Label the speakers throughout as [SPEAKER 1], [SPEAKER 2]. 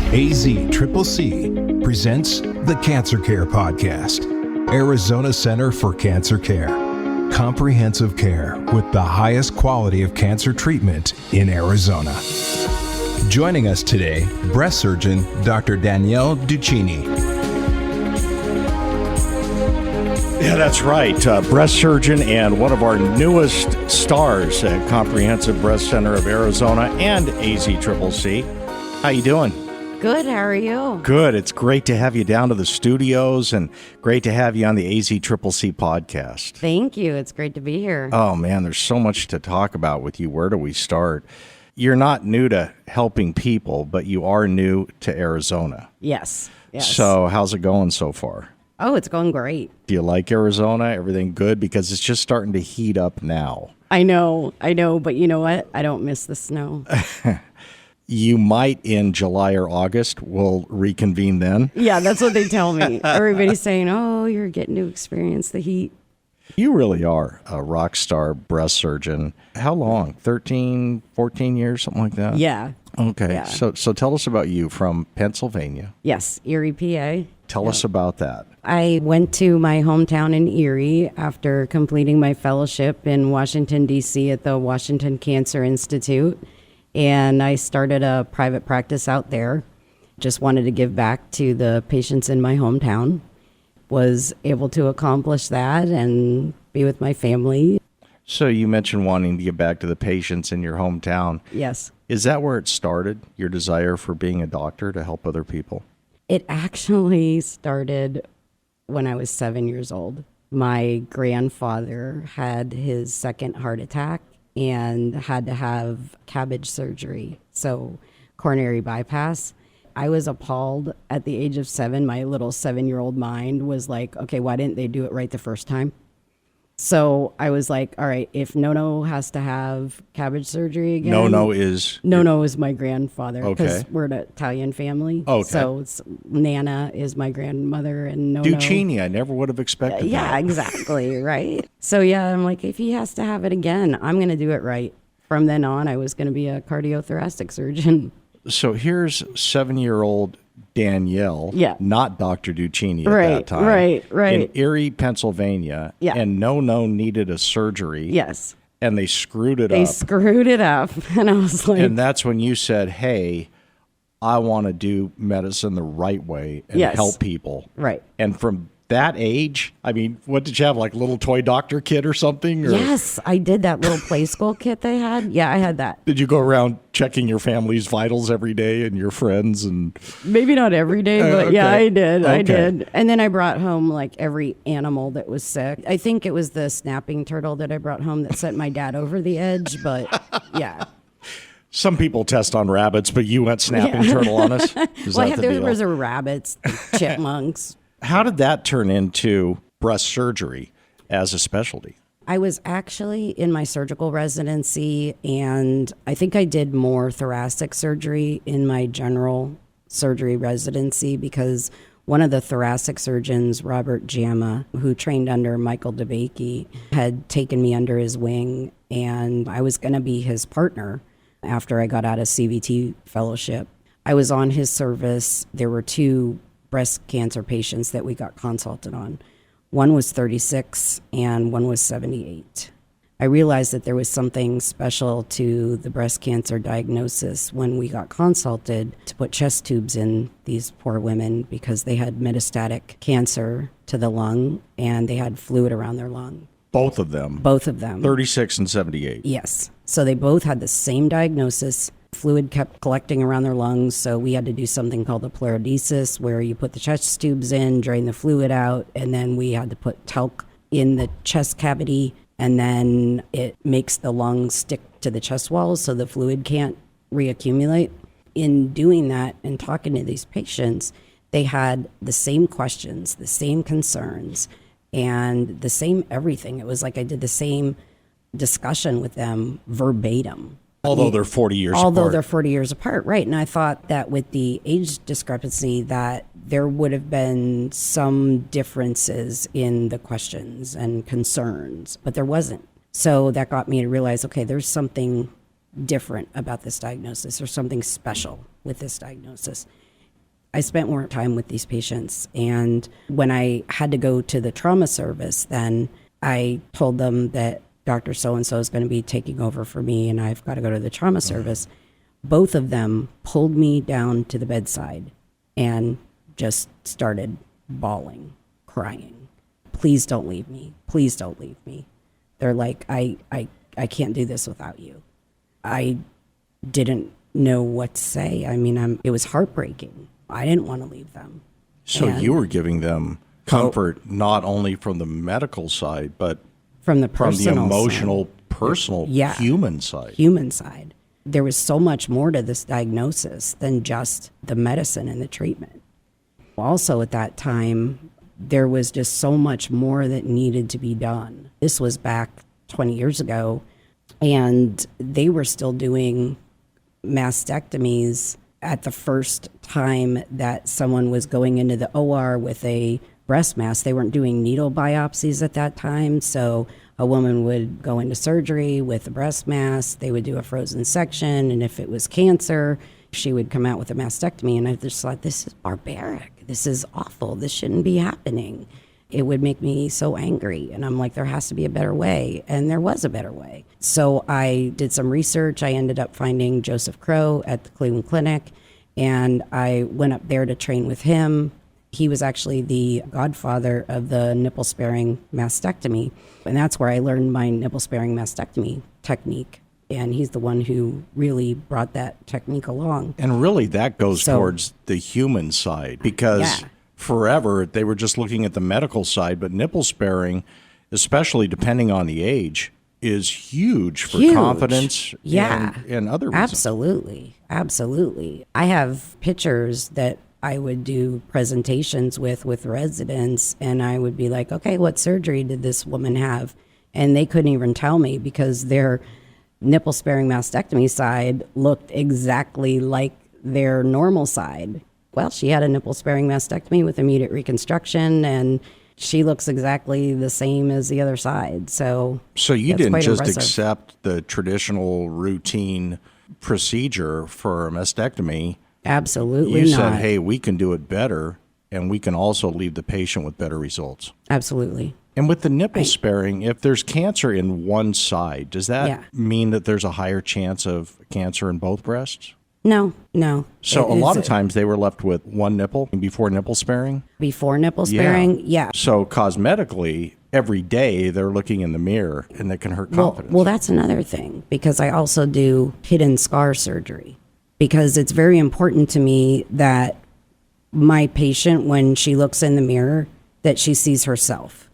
[SPEAKER 1] AZCCC presents the Cancer Care Podcast, Arizona Center for Cancer Care. Comprehensive care with the highest quality of cancer treatment in Arizona. Joining us today, breast surgeon Dr. Danielle Duchini.
[SPEAKER 2] Yeah, that's right. Breast surgeon and one of our newest stars at Comprehensive Breast Center of Arizona and AZCCC. How you doing?
[SPEAKER 3] Good. How are you?
[SPEAKER 2] Good. It's great to have you down to the studios and great to have you on the AZCCC podcast.
[SPEAKER 3] Thank you. It's great to be here.
[SPEAKER 2] Oh, man, there's so much to talk about with you. Where do we start? You're not new to helping people, but you are new to Arizona.
[SPEAKER 3] Yes.
[SPEAKER 2] So how's it going so far?
[SPEAKER 3] Oh, it's going great.
[SPEAKER 2] Do you like Arizona? Everything good? Because it's just starting to heat up now.
[SPEAKER 3] I know, but you know what? I don't miss the snow.
[SPEAKER 2] You might in July or August. We'll reconvene then.
[SPEAKER 3] Yeah, that's what they tell me. Everybody's saying, oh, you're getting to experience the heat.
[SPEAKER 2] You really are a rock star breast surgeon. How long? 13, 14 years, something like that?
[SPEAKER 3] Yeah.
[SPEAKER 2] Okay.
[SPEAKER 3] Yeah.
[SPEAKER 2] So tell us about you from Pennsylvania.
[SPEAKER 3] Yes, Erie, PA.
[SPEAKER 2] Tell us about that.
[SPEAKER 3] I went to my hometown in Erie after completing my fellowship in Washington, D.C. at the Washington Cancer Institute. And I started a private practice out there. Just wanted to give back to the patients in my hometown. Was able to accomplish that and be with my family.
[SPEAKER 2] So you mentioned wanting to give back to the patients in your hometown.
[SPEAKER 3] Yes.
[SPEAKER 2] Is that where it started, your desire for being a doctor to help other people?
[SPEAKER 3] It actually started when I was 7 years old. My grandfather had his second heart attack and had to have cabbage surgery, so coronary bypass. I was appalled at the age of 7. My little 7-year-old mind was like, okay, why didn't they do it right the first time? So I was like, all right, if Nono has to have cabbage surgery again.
[SPEAKER 2] Nono is
[SPEAKER 3] my grandfather because we're an Italian family.
[SPEAKER 2] Okay.
[SPEAKER 3] So Nana is my grandmother and Nono.
[SPEAKER 2] Duchini, I never would have expected that.
[SPEAKER 3] Yeah, exactly, right? So yeah, I'm like, if he has to have it again, I'm going to do it right. From then on, I was going to be a cardiothoracic surgeon.
[SPEAKER 2] So here's 7-year-old Danielle, not Dr. Duchini at that time.
[SPEAKER 3] Right.
[SPEAKER 2] In Erie, Pennsylvania.
[SPEAKER 3] Yeah.
[SPEAKER 2] And No needed a surgery.
[SPEAKER 3] Yes.
[SPEAKER 2] And they screwed it up.
[SPEAKER 3] They screwed it up. And I was like...
[SPEAKER 2] And that's when you said, hey, I want to do medicine the right way and help people.
[SPEAKER 3] Right.
[SPEAKER 2] And from that age, I mean, what did you have, like a little toy doctor kit or something? Or?
[SPEAKER 3] Yes, I did that little play school kit they had. Yeah, I had that.
[SPEAKER 2] Did you go around checking your family's vitals every day and your friends? And
[SPEAKER 3] maybe not every day, but yeah, I did.
[SPEAKER 2] Okay.
[SPEAKER 3] I did. And then I brought home like every animal that was sick. I think it was the snapping turtle that I brought home that sent my dad over the edge, but yeah.
[SPEAKER 2] Some people test on rabbits, but you went snapping turtle on us?
[SPEAKER 3] There was rabbits, chipmunks.
[SPEAKER 2] How did that turn into breast surgery as a specialty?
[SPEAKER 3] I was actually in my surgical residency, and I think I did more thoracic surgery in my general surgery residency because one of the thoracic surgeons, Robert Jamma, who trained under Michael DeBakey, had taken me under his wing, and I was going to be his partner after I got out of CVT fellowship. I was on his service. There were 2 breast cancer patients that we got consulted on. One was 36 and one was 78. I realized that there was something special to the breast cancer diagnosis when we got consulted to put chest tubes in these poor women because they had metastatic cancer to the lung and they had fluid around their lung.
[SPEAKER 2] Both of them?
[SPEAKER 3] Both of them.
[SPEAKER 2] 36 and 78?
[SPEAKER 3] Yes. So they both had the same diagnosis. Fluid kept collecting around their lungs, so we had to do something called a pleurodesis, where you put the chest tubes in, drain the fluid out, and then we had to put talc in the chest cavity, and then it makes the lungs stick to the chest walls so the fluid can't reaccumulate. In doing that and talking to these patients, they had the same questions, the same concerns, and the same everything. It was like I did the same discussion with them verbatim.
[SPEAKER 2] Although they're 40 years apart.
[SPEAKER 3] Although they're 40 years apart, right. And I thought that with the age discrepancy that there would have been some differences in the questions and concerns, but there wasn't. So that got me to realize, okay, there's something different about this diagnosis. There's something special with this diagnosis. I spent more time with these patients. And when I had to go to the trauma service, then I told them that Dr. So-and-so is going to be taking over for me and I've got to go to the trauma service. Both of them pulled me down to the bedside and just started bawling, crying. Please don't leave me. Please don't leave me. They're like, I can't do this without you. I didn't know what to say. I mean, it was heartbreaking. I didn't want to leave them.
[SPEAKER 2] So you were giving them comfort not only from the medical side, but
[SPEAKER 3] from the personal,
[SPEAKER 2] from the emotional,
[SPEAKER 3] side.
[SPEAKER 2] personal, human side.
[SPEAKER 3] Human side. There was so much more to this diagnosis than just the medicine and the treatment. Also at that time, there was just so much more that needed to be done. This was back 20 years ago, and they were still doing mastectomies at the first time that someone was going into the OR with a breast mass. They weren't doing needle biopsies at that time, so a woman would go into surgery with a breast mass, they would do a frozen section, and if it was cancer, she would come out with a mastectomy. And I just thought, this is barbaric. This is awful. This shouldn't be happening. It would make me so angry. And I'm like, there has to be a better way. And there was a better way. So I did some research. I ended up finding Joseph Crow at the Cleveland Clinic, and I went up there to train with him. He was actually the godfather of the nipple-sparing mastectomy. And that's where I learned my nipple-sparing mastectomy technique. And he's the one who really brought that technique along.
[SPEAKER 2] And really that goes towards the human side, because forever they were just looking at the medical side, but nipple sparing, especially depending on the age, is huge for confidence and other reasons.
[SPEAKER 3] Absolutely. I have pictures that I would do presentations with residents, and I would be like, okay, what surgery did this woman have? And they couldn't even tell me because their nipple-sparing mastectomy side looked exactly like their normal side. Well, she had a nipple-sparing mastectomy with immediate reconstruction, and she looks exactly the same as the other side. So
[SPEAKER 2] you didn't just accept the traditional routine procedure for a mastectomy.
[SPEAKER 3] Absolutely not.
[SPEAKER 2] You said, hey, we can do it better, and we can also leave the patient with better results.
[SPEAKER 3] Absolutely.
[SPEAKER 2] And with the nipple sparing, if there's cancer in one side, does that mean that there's a higher chance of cancer in both breasts?
[SPEAKER 3] No.
[SPEAKER 2] So a lot of times they were left with one nipple before nipple sparing?
[SPEAKER 3] Before nipple sparing, yeah.
[SPEAKER 2] So cosmetically, every day they're looking in the mirror, and that can hurt confidence.
[SPEAKER 3] Well, that's another thing, because I also do hidden scar surgery, because it's very important to me that my patient, when she looks in the mirror, that she sees herself.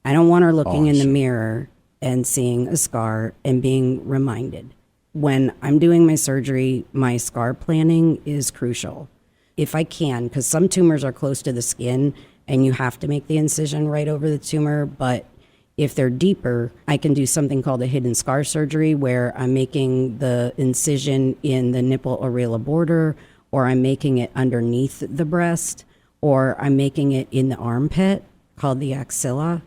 [SPEAKER 3] I don't want her looking in the mirror and seeing a scar and being reminded. When I'm doing my surgery, my scar planning is crucial. If I can, because some tumors are close to the skin and you have to make the incision right over the tumor, but if they're deeper, I can do something called a hidden scar surgery, where I'm making the incision in the nipple areola border, or I'm making it underneath the breast, or I'm making it in the armpit, called the axilla.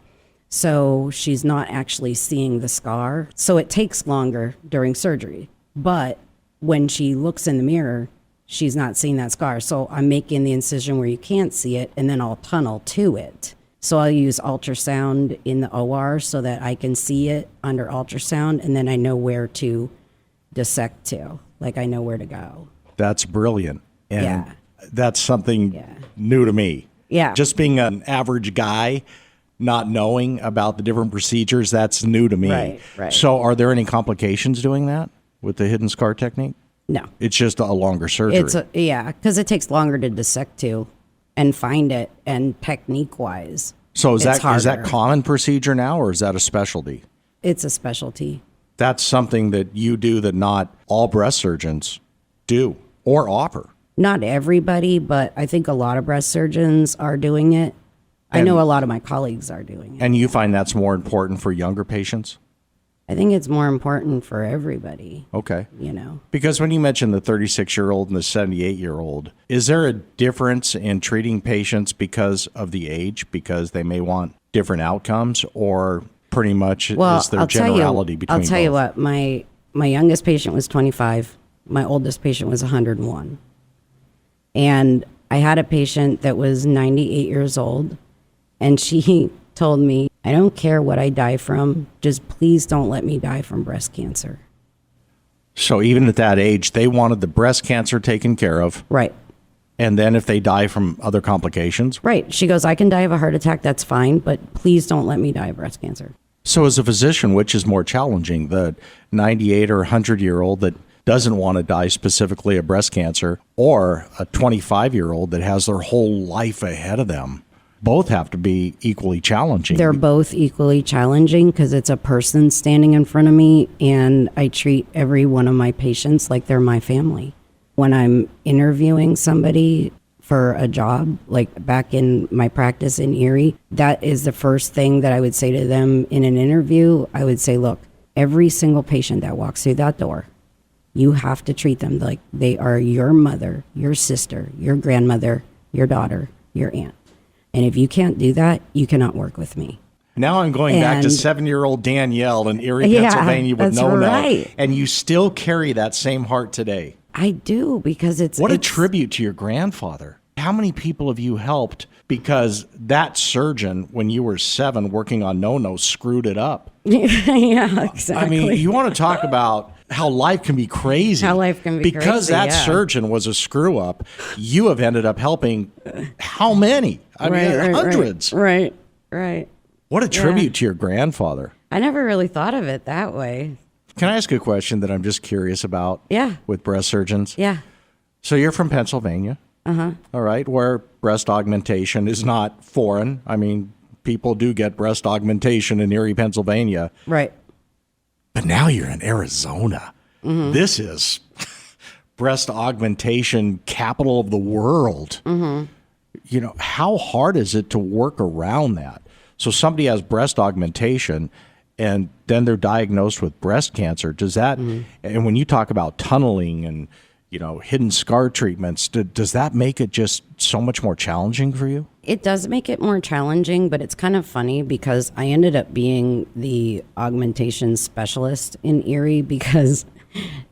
[SPEAKER 3] So she's not actually seeing the scar. So it takes longer during surgery. But when she looks in the mirror, she's not seeing that scar. So I'm making the incision where you can't see it, and then I'll tunnel to it. So I'll use ultrasound in the OR so that I can see it under ultrasound, and then I know where to dissect to. Like, I know where to go.
[SPEAKER 2] That's brilliant. And that's something new to me.
[SPEAKER 3] Yeah.
[SPEAKER 2] Just being an average guy, not knowing about the different procedures, that's new to me.
[SPEAKER 3] Right.
[SPEAKER 2] So are there any complications doing that with the hidden scar technique?
[SPEAKER 3] No.
[SPEAKER 2] It's just a longer surgery.
[SPEAKER 3] Because it takes longer to dissect to and find it, and technique-wise.
[SPEAKER 2] So is that common procedure now, or is that a specialty?
[SPEAKER 3] It's a specialty.
[SPEAKER 2] That's something that you do that not all breast surgeons do or offer.
[SPEAKER 3] Not everybody, but I think a lot of breast surgeons are doing it. I know a lot of my colleagues are doing it.
[SPEAKER 2] And you find that's more important for younger patients?
[SPEAKER 3] I think it's more important for everybody.
[SPEAKER 2] Okay.
[SPEAKER 3] You know.
[SPEAKER 2] Because when you mentioned the 36-year-old and the 78-year-old, is there a difference in treating patients because of the age, because they may want different outcomes, or pretty much is there generality between both?
[SPEAKER 3] I'll tell you what, my youngest patient was 25. My oldest patient was 101. And I had a patient that was 98 years old, and she told me, I don't care what I die from, just please don't let me die from breast cancer.
[SPEAKER 2] So even at that age, they wanted the breast cancer taken care of.
[SPEAKER 3] Right.
[SPEAKER 2] And then if they die from other complications?
[SPEAKER 3] Right. She goes, I can die of a heart attack, that's fine, but please don't let me die of breast cancer.
[SPEAKER 2] So as a physician, which is more challenging, the 98 or 100-year-old that doesn't want to die specifically of breast cancer, or a 25-year-old that has their whole life ahead of them? Both have to be equally challenging.
[SPEAKER 3] They're both equally challenging because it's a person standing in front of me, and I treat every one of my patients like they're my family. When I'm interviewing somebody for a job, like back in my practice in Erie, that is the first thing that I would say to them in an interview. I would say, look, every single patient that walks through that door, you have to treat them like they are your mother, your sister, your grandmother, your daughter, your aunt. And if you can't do that, you cannot work with me.
[SPEAKER 2] Now I'm going back to 7-year-old Danielle in Erie, Pennsylvania with no
[SPEAKER 3] right.
[SPEAKER 2] And you still carry that same heart today.
[SPEAKER 3] I do, because it's...
[SPEAKER 2] What a tribute to your grandfather. How many people have you helped because that surgeon, when you were 7 working on no-no, screwed it up?
[SPEAKER 3] Yeah, exactly.
[SPEAKER 2] I mean, you want to talk about how life can be crazy.
[SPEAKER 3] How life can be crazy,
[SPEAKER 2] because that surgeon was a screw-up, you have ended up helping how many? I mean, hundreds.
[SPEAKER 3] Right.
[SPEAKER 2] What a tribute to your grandfather.
[SPEAKER 3] I never really thought of it that way.
[SPEAKER 2] Can I ask a question that I'm just curious about?
[SPEAKER 3] Yeah.
[SPEAKER 2] With breast surgeons?
[SPEAKER 3] Yeah.
[SPEAKER 2] So you're from Pennsylvania.
[SPEAKER 3] Uh-huh.
[SPEAKER 2] All right, where breast augmentation is not foreign. I mean, people do get breast augmentation in Erie, Pennsylvania.
[SPEAKER 3] Right.
[SPEAKER 2] But now you're in Arizona. Mm-hmm. This is breast augmentation capital of the world. Mm-hmm. You know, how hard is it to work around that? So somebody has breast augmentation and then they're diagnosed with breast cancer. Does that, and when you talk about tunneling and, you know, hidden scar treatments, does that make it just so much more challenging for you?
[SPEAKER 3] It does make it more challenging, but it's kind of funny because I ended up being the augmentation specialist in Erie because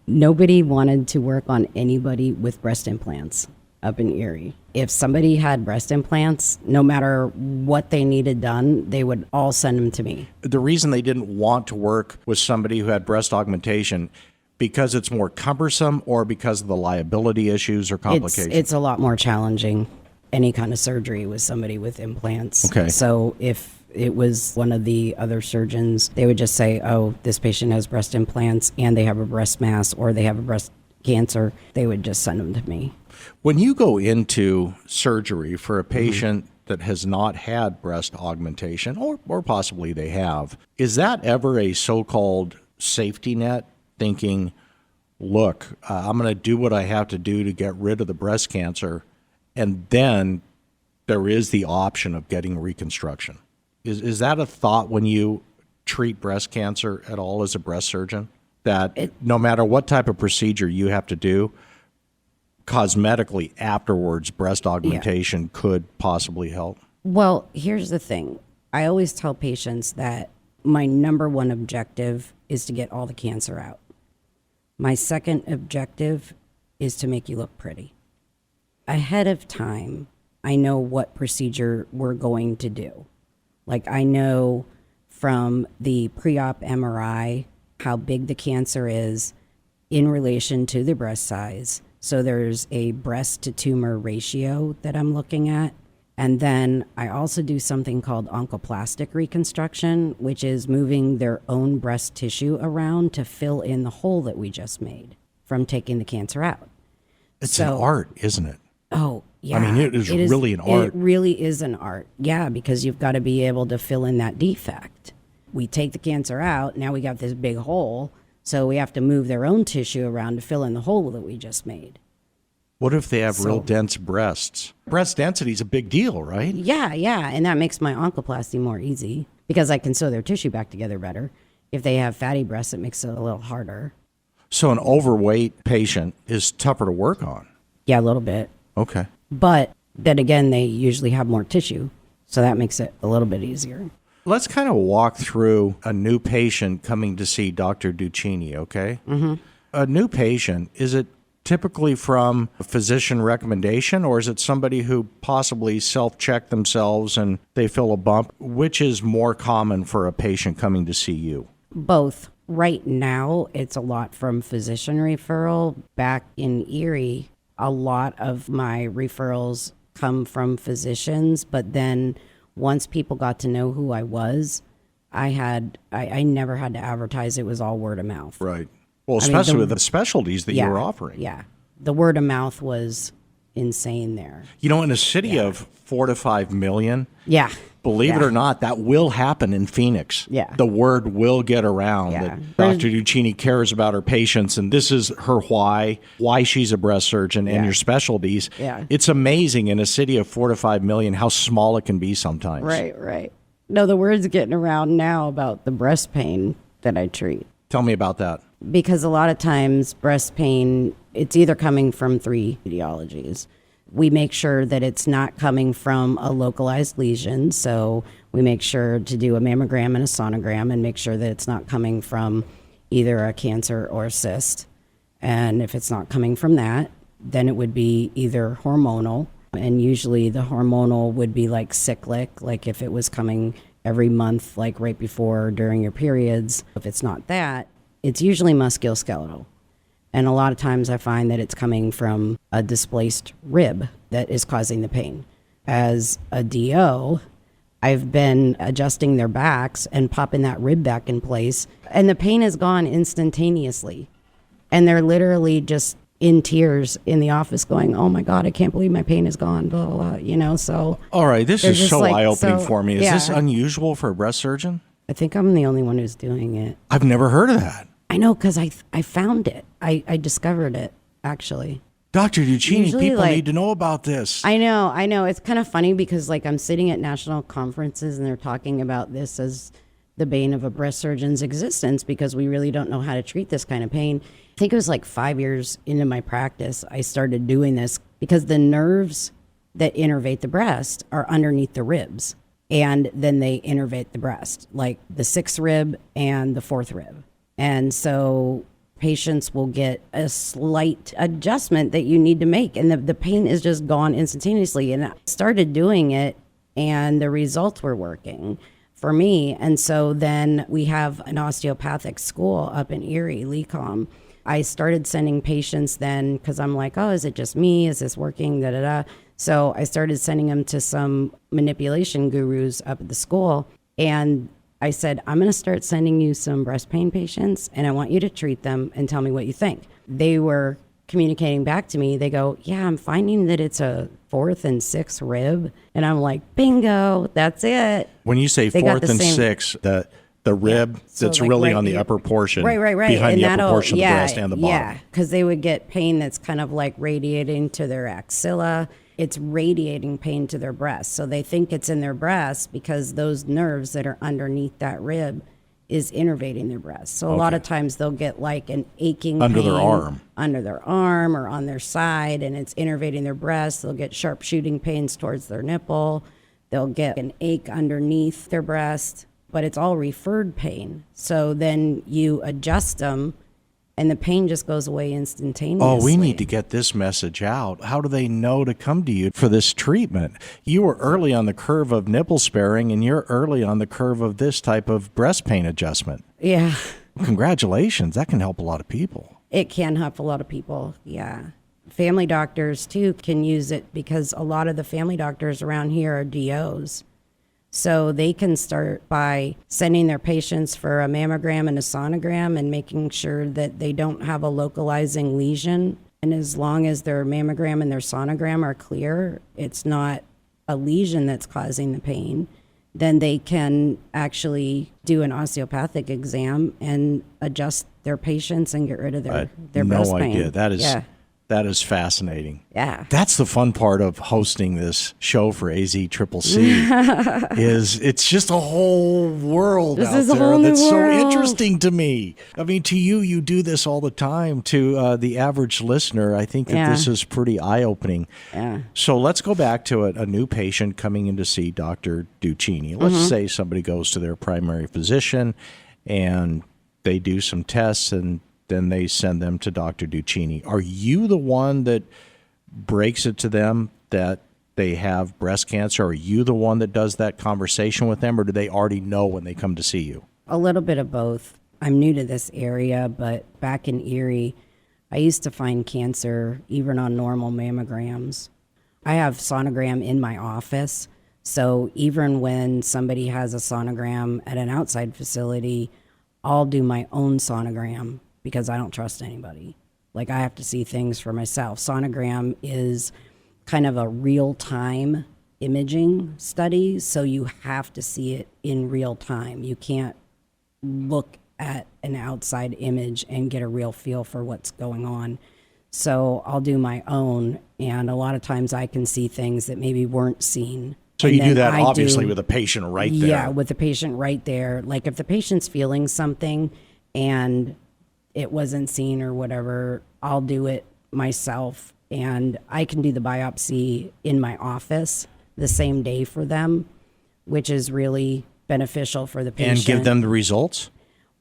[SPEAKER 3] nobody wanted to work on anybody with breast implants up in Erie. If somebody had breast implants, no matter what they needed done, they would all send them to me.
[SPEAKER 2] The reason they didn't want to work with somebody who had breast augmentation, because it's more cumbersome or because of the liability issues or complications?
[SPEAKER 3] It's a lot more challenging, any kind of surgery with somebody with implants.
[SPEAKER 2] Okay.
[SPEAKER 3] So if it was one of the other surgeons, they would just say, oh, this patient has breast implants and they have a breast mass or they have a breast cancer. They would just send them to me.
[SPEAKER 2] When you go into surgery for a patient that has not had breast augmentation, or possibly they have, is that ever a so-called safety net? Thinking, look, I'm going to do what I have to do to get rid of the breast cancer, and then there is the option of getting reconstruction. Is that a thought when you treat breast cancer at all as a breast surgeon? That no matter what type of procedure you have to do, cosmetically afterwards, breast augmentation could possibly help?
[SPEAKER 3] Well, here's the thing. I always tell patients that my number one objective is to get all the cancer out. My second objective is to make you look pretty. Ahead of time, I know what procedure we're going to do. Like I know from the pre-op MRI how big the cancer is in relation to the breast size. So there's a breast to tumor ratio that I'm looking at. And then I also do something called oncoplastic reconstruction, which is moving their own breast tissue around to fill in the hole that we just made from taking the cancer out.
[SPEAKER 2] It's an art, isn't it?
[SPEAKER 3] Oh, yeah.
[SPEAKER 2] I mean, it is really an art.
[SPEAKER 3] It really is an art. Yeah, because you've got to be able to fill in that defect. We take the cancer out. Now we got this big hole. So we have to move their own tissue around to fill in the hole that we just made.
[SPEAKER 2] What if they have real dense breasts? Breast density is a big deal, right?
[SPEAKER 3] Yeah. And that makes my oncoplasty more easy because I can sew their tissue back together better. If they have fatty breasts, it makes it a little harder.
[SPEAKER 2] So an overweight patient is tougher to work on?
[SPEAKER 3] Yeah, a little bit.
[SPEAKER 2] Okay.
[SPEAKER 3] But then again, they usually have more tissue. So that makes it a little bit easier.
[SPEAKER 2] Let's kind of walk through a new patient coming to see Dr. Duchini, okay? Mm-hmm. A new patient, is it typically from a physician recommendation, or is it somebody who possibly self-checked themselves and they feel a bump? Which is more common for a patient coming to see you?
[SPEAKER 3] Both. Right now, it's a lot from physician referral. Back in Erie, a lot of my referrals come from physicians, but then once people got to know who I was, I never had to advertise. It was all word of mouth.
[SPEAKER 2] Right. Well, especially with the specialties that you were offering.
[SPEAKER 3] Yeah. The word of mouth was insane there.
[SPEAKER 2] You know, in a city of 4 to 5 million, believe it or not, that will happen in Phoenix.
[SPEAKER 3] Yeah.
[SPEAKER 2] The word will get around that Dr. Duchini cares about her patients, and this is her why she's a breast surgeon and your specialties.
[SPEAKER 3] Yeah.
[SPEAKER 2] It's amazing in a city of 4 to 5 million how small it can be sometimes.
[SPEAKER 3] Right. No, the word's getting around now about the breast pain that I treat.
[SPEAKER 2] Tell me about that.
[SPEAKER 3] Because a lot of times breast pain, it's either coming from 3 etiologies. We make sure that it's not coming from a localized lesion. So we make sure to do a mammogram and a sonogram and make sure that it's not coming from either a cancer or a cyst. And if it's not coming from that, then it would be either hormonal. And usually the hormonal would be like cyclic, like if it was coming every month, like right before or during your periods. If it's not that, it's usually musculoskeletal. And a lot of times I find that it's coming from a displaced rib that is causing the pain. As a DO, I've been adjusting their backs and popping that rib back in place, and the pain is gone instantaneously. And they're literally just in tears in the office going, "Oh my God, I can't believe my pain is gone," blah, blah, blah, so.
[SPEAKER 2] All right, this is so eye-opening for me. Is
[SPEAKER 3] yeah.
[SPEAKER 2] this unusual for a breast surgeon?
[SPEAKER 3] I think I'm the only one who's doing it.
[SPEAKER 2] I've never heard of that.
[SPEAKER 3] I know, because I found it. I discovered it, actually.
[SPEAKER 2] Dr. Duchini,
[SPEAKER 3] Usually,
[SPEAKER 2] people need to know about this.
[SPEAKER 3] I know. It's kind of funny because, like, I'm sitting at national conferences and they're talking about this as the bane of a breast surgeon's existence because we really don't know how to treat this kind of pain. I think it was like 5 years into my practice, I started doing this because the nerves that innervate the breast are underneath the ribs. And then they innervate the breast, like the 6th rib and the 4th rib. And so patients will get a slight adjustment that you need to make. And the pain is just gone instantaneously. And I started doing it and the results were working for me. And so then we have an osteopathic school up in Erie, LECOM. I started sending patients then because I'm like, oh, is it just me? Is this working? Da, da, da. So I started sending them to some manipulation gurus up at the school. And I said, I'm going to start sending you some breast pain patients, and I want you to treat them and tell me what you think. They were communicating back to me. They go, yeah, I'm finding that it's a 4th and 6th rib. And I'm like, bingo, that's it.
[SPEAKER 2] When you say 4th and 6th, the rib that's
[SPEAKER 3] like
[SPEAKER 2] really on the upper portion,
[SPEAKER 3] right,
[SPEAKER 2] behind
[SPEAKER 3] and
[SPEAKER 2] the upper portion of the breast and the bottom.
[SPEAKER 3] Yeah, because they would get pain that's kind of like radiating to their axilla. It's radiating pain to their breast. So they think it's in their breast because those nerves that are underneath that rib is innervating their breast. So a lot of times they'll get like an aching
[SPEAKER 2] under
[SPEAKER 3] pain
[SPEAKER 2] their arm.
[SPEAKER 3] Under their arm or on their side, and it's innervating their breast. They'll get sharp shooting pains towards their nipple. They'll get an ache underneath their breast, but it's all referred pain. So then you adjust them and the pain just goes away instantaneously.
[SPEAKER 2] Oh, we need to get this message out. How do they know to come to you for this treatment? You were early on the curve of nipple sparing, and you're early on the curve of this type of breast pain adjustment.
[SPEAKER 3] Yeah.
[SPEAKER 2] Congratulations. That can help a lot of people.
[SPEAKER 3] It can help a lot of people, yeah. Family doctors, too, can use it because a lot of the family doctors around here are DOs. So they can start by sending their patients for a mammogram and a sonogram and making sure that they don't have a localizing lesion. And as long as their mammogram and their sonogram are clear, it's not a lesion that's causing the pain, then they can actually do an osteopathic exam and adjust their patients and get rid of their breast pain.
[SPEAKER 2] No idea. That is fascinating.
[SPEAKER 3] Yeah.
[SPEAKER 2] That's the fun part of hosting this show for AZCCC is it's just a whole world out there that's so interesting to me. I mean, to you do this all the time. To the average listener, I think that this is pretty eye-opening. Yeah. So let's go back to a new patient coming in to see Dr. Duchini. Let's say somebody goes to their primary physician and they do some tests and then they send them to Dr. Duchini. Are you the one that breaks it to them that they have breast cancer? Are you the one that does that conversation with them, or do they already know when they come to see you?
[SPEAKER 3] A little bit of both. I'm new to this area, but back in Erie, I used to find cancer even on normal mammograms. I have sonogram in my office, so even when somebody has a sonogram at an outside facility, I'll do my own sonogram because I don't trust anybody. Like, I have to see things for myself. Sonogram is kind of a real-time imaging study, so you have to see it in real time. You can't look at an outside image and get a real feel for what's going on. So I'll do my own, and a lot of times I can see things that maybe weren't seen.
[SPEAKER 2] So you do that obviously with a patient right there.
[SPEAKER 3] Yeah, with the patient right there. Like, if the patient's feeling something and it wasn't seen or whatever, I'll do it myself, and I can do the biopsy in my office the same day for them, which is really beneficial for the patient.
[SPEAKER 2] And give them the results?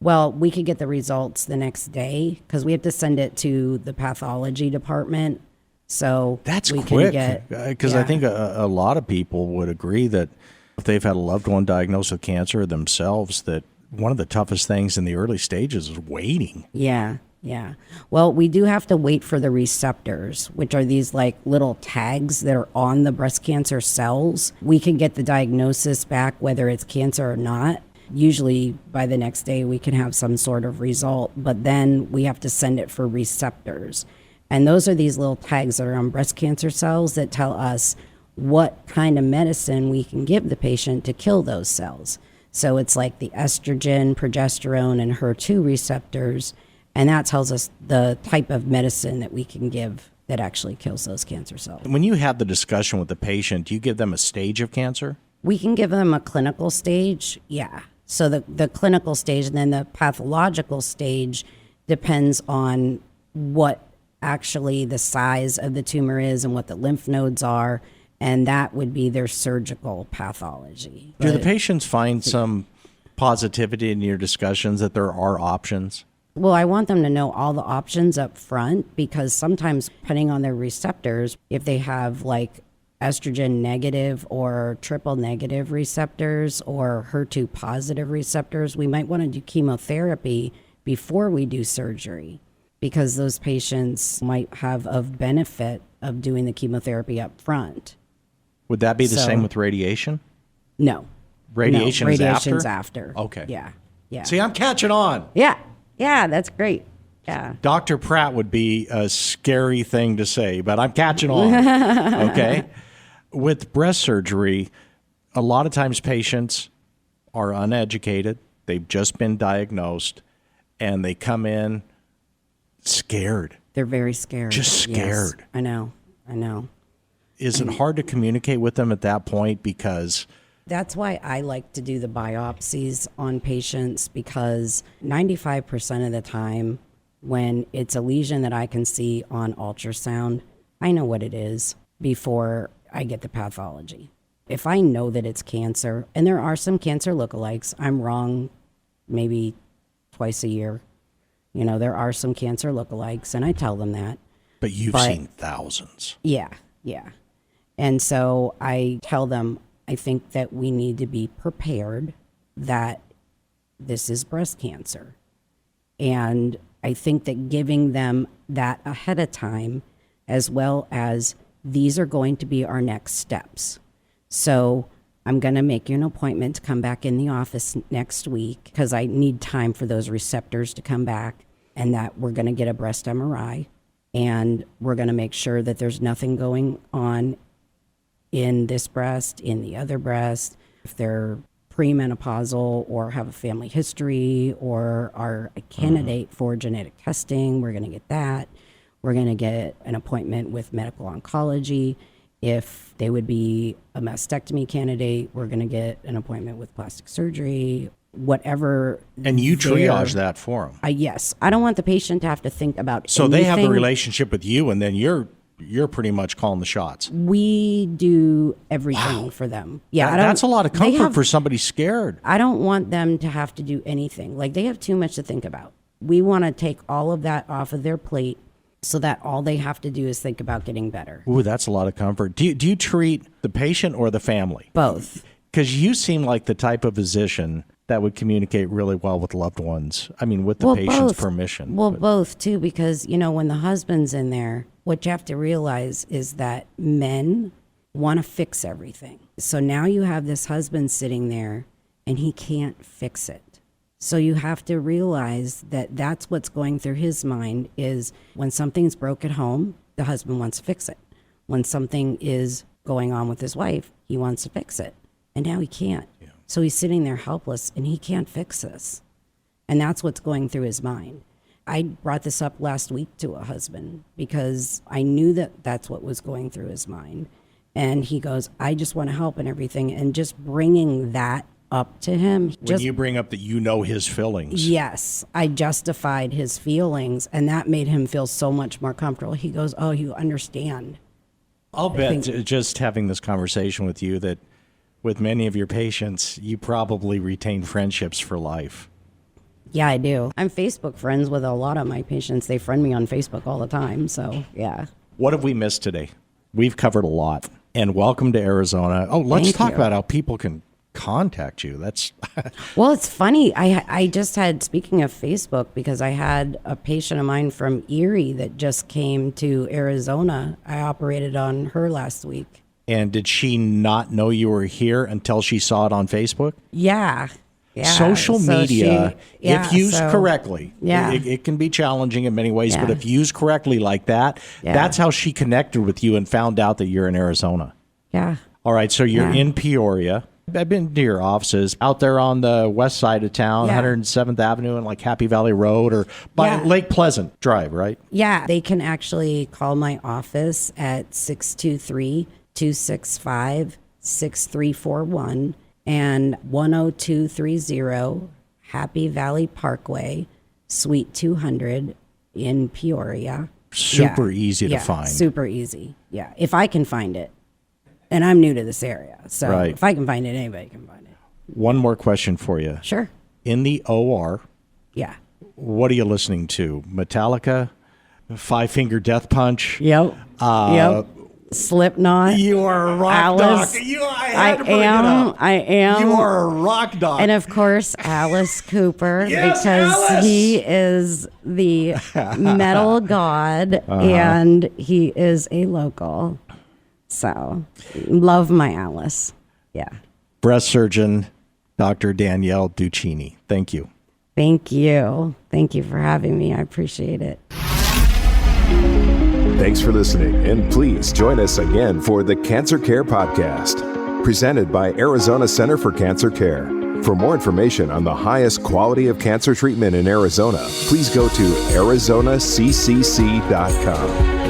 [SPEAKER 3] Well, we could get the results the next day because we have to send it to the pathology department. So
[SPEAKER 2] that's
[SPEAKER 3] we
[SPEAKER 2] quick,
[SPEAKER 3] can
[SPEAKER 2] because I think a lot of people would agree that if they've had a loved one diagnosed with cancer themselves, that one of the toughest things in the early stages is waiting.
[SPEAKER 3] Yeah. Well, we do have to wait for the receptors, which are these like little tags that are on the breast cancer cells. We can get the diagnosis back whether it's cancer or not. Usually by the next day we can have some sort of result, but then we have to send it for receptors. And those are these little tags that are on breast cancer cells that tell us what kind of medicine we can give the patient to kill those cells. So it's like the estrogen, progesterone, and HER2 receptors, and that tells us the type of medicine that we can give that actually kills those cancer cells.
[SPEAKER 2] When you have the discussion with the patient, do you give them a stage of cancer?
[SPEAKER 3] We can give them a clinical stage, yeah. So the clinical stage, and then the pathological stage depends on what actually the size of the tumor is and what the lymph nodes are, and that would be their surgical pathology.
[SPEAKER 2] Do the patients find some positivity in your discussions that there are options?
[SPEAKER 3] Well, I want them to know all the options up front, because sometimes, depending on their receptors, if they have like estrogen negative or triple negative receptors or HER2 positive receptors, we might want to do chemotherapy before we do surgery, because those patients might have of benefit of doing the chemotherapy up front.
[SPEAKER 2] Would that be the same with radiation?
[SPEAKER 3] No.
[SPEAKER 2] Radiation
[SPEAKER 3] no,
[SPEAKER 2] is
[SPEAKER 3] radiation's
[SPEAKER 2] after?
[SPEAKER 3] after.
[SPEAKER 2] Okay.
[SPEAKER 3] Yeah.
[SPEAKER 2] See, I'm catching on.
[SPEAKER 3] Yeah, that's great. Yeah.
[SPEAKER 2] Dr. Pratt would be a scary thing to say, but I'm catching on. Okay. With breast surgery, a lot of times patients are uneducated. They've just been diagnosed, and they come in scared.
[SPEAKER 3] They're very scared.
[SPEAKER 2] Just scared.
[SPEAKER 3] Yes, I know.
[SPEAKER 2] Is it hard to communicate with them at that point? Because
[SPEAKER 3] that's why I like to do the biopsies on patients, because 95% of the time when it's a lesion that I can see on ultrasound, I know what it is before I get the pathology. If I know that it's cancer, and there are some cancer lookalikes, I'm wrong maybe twice a year. You know, there are some cancer lookalikes, and I tell them that.
[SPEAKER 2] But you've seen thousands.
[SPEAKER 3] Yeah. And so I tell them, I think that we need to be prepared that this is breast cancer. And I think that giving them that ahead of time, as well as these are going to be our next steps. So I'm going to make you an appointment to come back in the office next week, because I need time for those receptors to come back, and that we're going to get a breast MRI, and we're going to make sure that there's nothing going on in this breast, in the other breast. If they're premenopausal or have a family history or are a candidate for genetic testing, we're going to get that. We're going to get an appointment with medical oncology. If they would be a mastectomy candidate, we're going to get an appointment with plastic surgery, whatever.
[SPEAKER 2] And you triage that for them?
[SPEAKER 3] Yes. I don't want the patient to have to think about
[SPEAKER 2] So
[SPEAKER 3] anything.
[SPEAKER 2] they have the relationship with you, and then you're pretty much calling the shots.
[SPEAKER 3] We do everything for them. Yeah,
[SPEAKER 2] that's a lot of comfort for somebody scared.
[SPEAKER 3] I don't want them to have to do anything. Like, they have too much to think about. We want to take all of that off of their plate so that all they have to do is think about getting better.
[SPEAKER 2] Ooh, that's a lot of comfort. Do you treat the patient or the family?
[SPEAKER 3] Both.
[SPEAKER 2] Because you seem like the type of physician that would communicate really well with loved ones. I mean, with the patient's permission.
[SPEAKER 3] Well, both too, because, when the husband's in there, what you have to realize is that men want to fix everything. So now you have this husband sitting there and he can't fix it. So you have to realize that that's what's going through his mind is when something's broke at home, the husband wants to fix it. When something is going on with his wife, he wants to fix it. And now he can't. Yeah. So he's sitting there helpless and he can't fix this. And that's what's going through his mind. I brought this up last week to a husband because I knew that that's what was going through his mind. And he goes, I just want to help and everything. And just bringing that up to him.
[SPEAKER 2] When you bring up that his feelings.
[SPEAKER 3] Yes, I justified his feelings. And that made him feel so much more comfortable. He goes, oh, you understand.
[SPEAKER 2] I'll bet just having this conversation with you that with many of your patients, you probably retain friendships for life.
[SPEAKER 3] Yeah, I do. I'm Facebook friends with a lot of my patients. They friend me on Facebook all the time. So, yeah.
[SPEAKER 2] What have we missed today? We've covered a lot. And welcome to Arizona. Oh, let's talk about how people can contact you. That's
[SPEAKER 3] Well, it's funny. I just had, speaking of Facebook, because I had a patient of mine from Erie that just came to Arizona. I operated on her last week.
[SPEAKER 2] And did she not know you were here until she saw it on Facebook?
[SPEAKER 3] Yeah.
[SPEAKER 2] Social media, if used correctly, it can be challenging in many ways, but if used correctly like that, that's how she connected with you and found out that you're in Arizona.
[SPEAKER 3] Yeah.
[SPEAKER 2] All right, so you're in Peoria. I've been to your offices out there on the west side of town, 107th Avenue and like Happy Valley Road or by Lake Pleasant Drive, right?
[SPEAKER 3] Yeah, they can actually call my office at 623-265-6341 and 10230 Happy Valley Parkway, Suite 200 in Peoria.
[SPEAKER 2] Super easy to find.
[SPEAKER 3] Super easy. Yeah, if I can find it. And I'm new to this area, so if I can find it, anybody can find it.
[SPEAKER 2] One more question for you.
[SPEAKER 3] Sure.
[SPEAKER 2] In the OR,
[SPEAKER 3] yeah,
[SPEAKER 2] what are you listening to? Metallica? Five Finger Death Punch?
[SPEAKER 3] Yep. Slipknot.
[SPEAKER 2] You are a rock doc. I am. You are a rock doc.
[SPEAKER 3] And of course, Alice Cooper, because
[SPEAKER 2] Alice!
[SPEAKER 3] He is the metal god and he is a local. So, love my Alice. Yeah.
[SPEAKER 2] Breast surgeon, Dr. Danielle Duchini. Thank you.
[SPEAKER 3] Thank you. Thank you for having me. I appreciate it.
[SPEAKER 1] Thanks for listening, and please join us again for the Cancer Care Podcast, presented by Arizona Center for Cancer Care. For more information on the highest quality of cancer treatment in Arizona, please go to ArizonaCCC.com.